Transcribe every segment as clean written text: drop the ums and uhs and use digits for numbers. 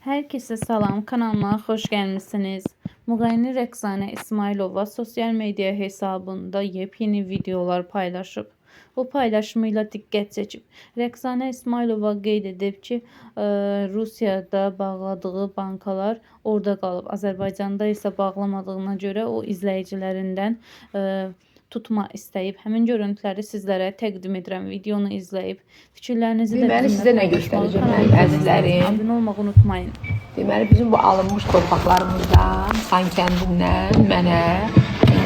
Herkese salam, kanalıma hoş gelmişsiniz. Müğənni Rəqsanə İsmailova sosyal medya hesabında yepyeni videolar paylaşıb. Bu paylaşımıyla diqqət çəkib. Rəqsanə İsmailova qeyd edib ki, Rusiyada bağladığı bankalar orada qalıb. Azərbaycanda isə bağlamadığına görə o izləyicilərindən tutma istəyib. Həmin görüntüləri sizlərə təqdim edirəm. Videonu izləyib fikirlərinizi də Deməli sizə nə göstərəcəm əzizlərim? Abunə olmağı unutmayın. Deməli bizim bu alınmış torpaqlarımızdan, Xankəndindən mənə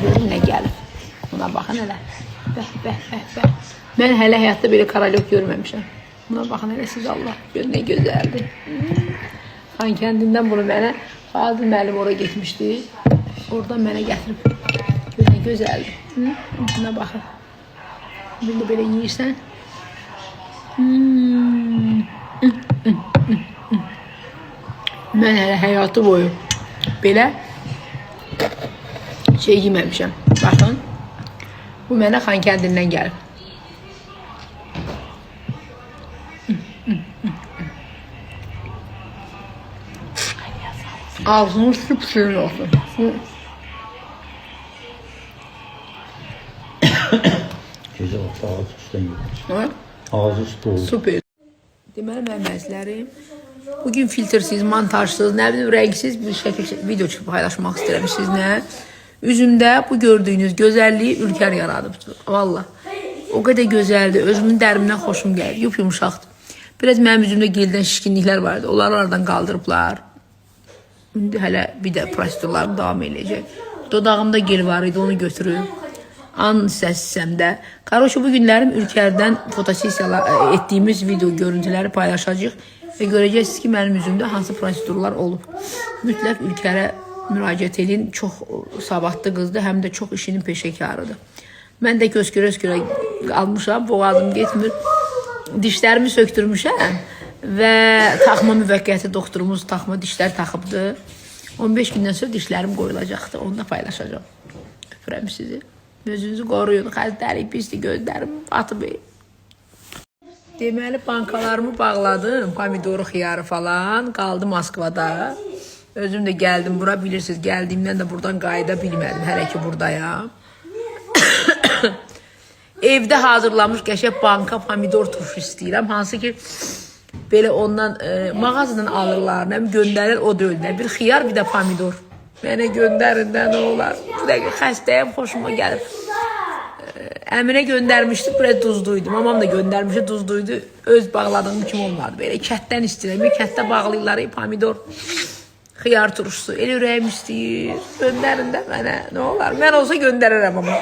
görün nə gəlir. Buna baxın hələ. Bəh. Mən hələ həyatda belə karalyok görməmişəm. Buna baxın hələ siz Allah. Görün nə gözəldir. Xankəndindən bunu mənə Fazıl müəllim oraya getmişdi. Oradan mənə gətirib. Görün nə gözəldir. Buna baxın. Bir də belə yeyirsən. Mən hələ həyatı boyu belə şey yeməmişəm. Baxın. Bu mənə Xankəndindən gəlib. Ağzınız süp-sürün olsun. Gecə vaxtı ağzı üstdən yox. Ha? Ağzı üstü olur. Super. Deməli mənim əzizlərim, bugün filtrsiz, montajsız, nə bilim rəngsiz bir şəkil video çıxıb paylaşmaq istəyirəm sizlə. Üzümdə bu gördüyünüz gözəlliyi Ülker yaradıbdır. Valla. O qədər gözəldir. Özümün dərimdən xoşum gəlir. Yumuşaqdır. Biraz mənim üzümdə gildən şişkinliklər vardı. Onları aradan qaldırıblar. İndi hələ bir də prosedurlarım davam edəcək. Dodağımda gil var idi, onu götürüb. An səssəmdə. Qarşı bu günlərim Ülkerdən fotosesiyalar etdiyimiz video görüntüləri paylaşacağıq və görəcəksiniz ki, mənim üzümdə hansı prosedurlar olub. Mütləq Ülkerə müraciət edin. Çox savadlı qızdır, həm də çox işinin peşəkarıdır. Mən də köskürə qalmışam, boğazım getmir. Dişlərimi söktürmüşəm və taxma müvəqqəti doktorumuz taxma dişlər taxıbdı. 15 gündən sonra dişlərim qoyulacaqdı, onu da paylaşacağım. Öpürəm sizi. Özünüzü qoruyun, xəstəlik pisdir, gözlərim batıb. Deməli, bankalarımı bağladım, pomidoru, xiyarı falan, qaldı Moskvada. Özüm də gəldim bura, bilirsiniz, gəldiyimdən də buradan qayıda bilmədim, hələ ki buradayam. Evdə hazırlamış qəşəng banka pomidor turşu istəyirəm, hansı ki, belə ondan, mağazadan alırlar, nə göndərir, o da öldür. Bir xiyar, bir də pomidor. Mənə göndərin də nə olar. Bir dəqiqə xəstəyəm, xoşuma gəlir. Əminə göndərmişdi, biraz duzluydu. Mamam da göndərmişdi, duzluydu. Öz bağladığım kimi olmadı. Belə kətdən istəyirəm. Kətdə bağlayırlar, pomidor, xiyar turşusu. El ürəyim istəyir. Göndərin də mənə, nə olar. Mən olsa göndərərəm amma.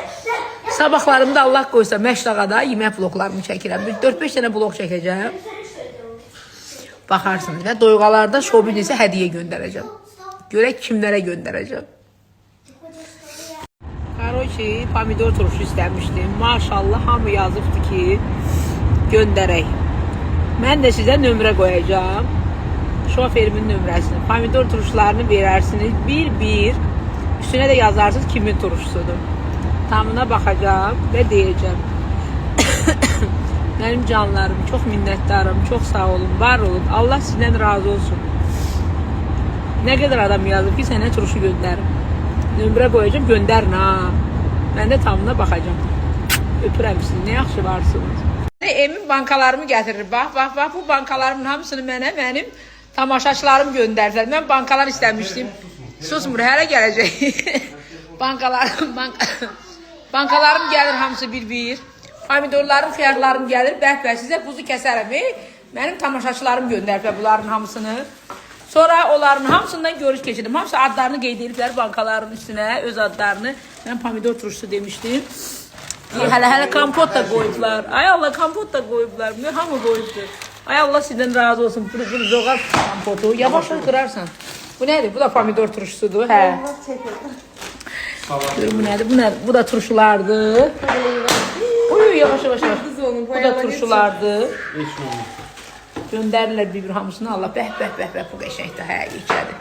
Sabahlarımda Allah qoysa Məşdağada yemək bloklarımı çəkirəm. 4-5 dənə blok çəkəcəm. Baxarsınız və doyğalarda şobinesə hədiyə göndərəcəm. Görək kimlərə göndərəcəm. Qaroçi, pomidor turşu istəmişdim. Maşallah, hamı yazıbdı ki, göndərək. Mən də sizə nömrə qoyacağım. Şoferimin nömrəsini. Pomidor turşularını verərsiniz. Bir. Üstünə də yazarsınız kimin turşusudur. Tamına baxacağım və deyəcəm. Mənim canlarım, çox minnətdarım, çox sağ olun, var olun. Allah sizdən razı olsun. Nə qədər adam yazıb ki, sənə turşu göndərim. Nömrə qoyacağım, göndərin ha. Mən də tamına baxacağım. Öpürəm sizi, nə yaxşı varsınız. Emin bankalarımı gətirir, bax, bu bankalarımın hamısını mənə, mənim tamaşaçılarım göndərdilər. Mən bankalar istəmişdim. Susmur, hələ gələcək. Bankalarım gəlir hamısı bir. Pomidorlarım, xiyarlarım gəlir, bəh, sizə buzu kəsərəm. Mənim tamaşaçılarım göndərdilər bunların hamısını. Sonra onların hamısından görüş keçirdim. Hamısı adlarını qeyd ediblər bankaların üstünə, öz adlarını. Mən pomidor turşusu demişdim. Hələ kompot da qoyublar. Ay Allah, kompot da qoyublar. Hamı qoyubdur. Ay Allah sizdən razı olsun. Bu zoğal kompotu. Yavaş qırarsan. Bu nədir? Bu da pomidor turşusudur. Hə. Bu nədir? Bu da turşulardır. Yavaş. Bu da turşulardır. Göndərirlər bir hamısını. Allah bəh, bu qəşəngdir, hə, yekədir.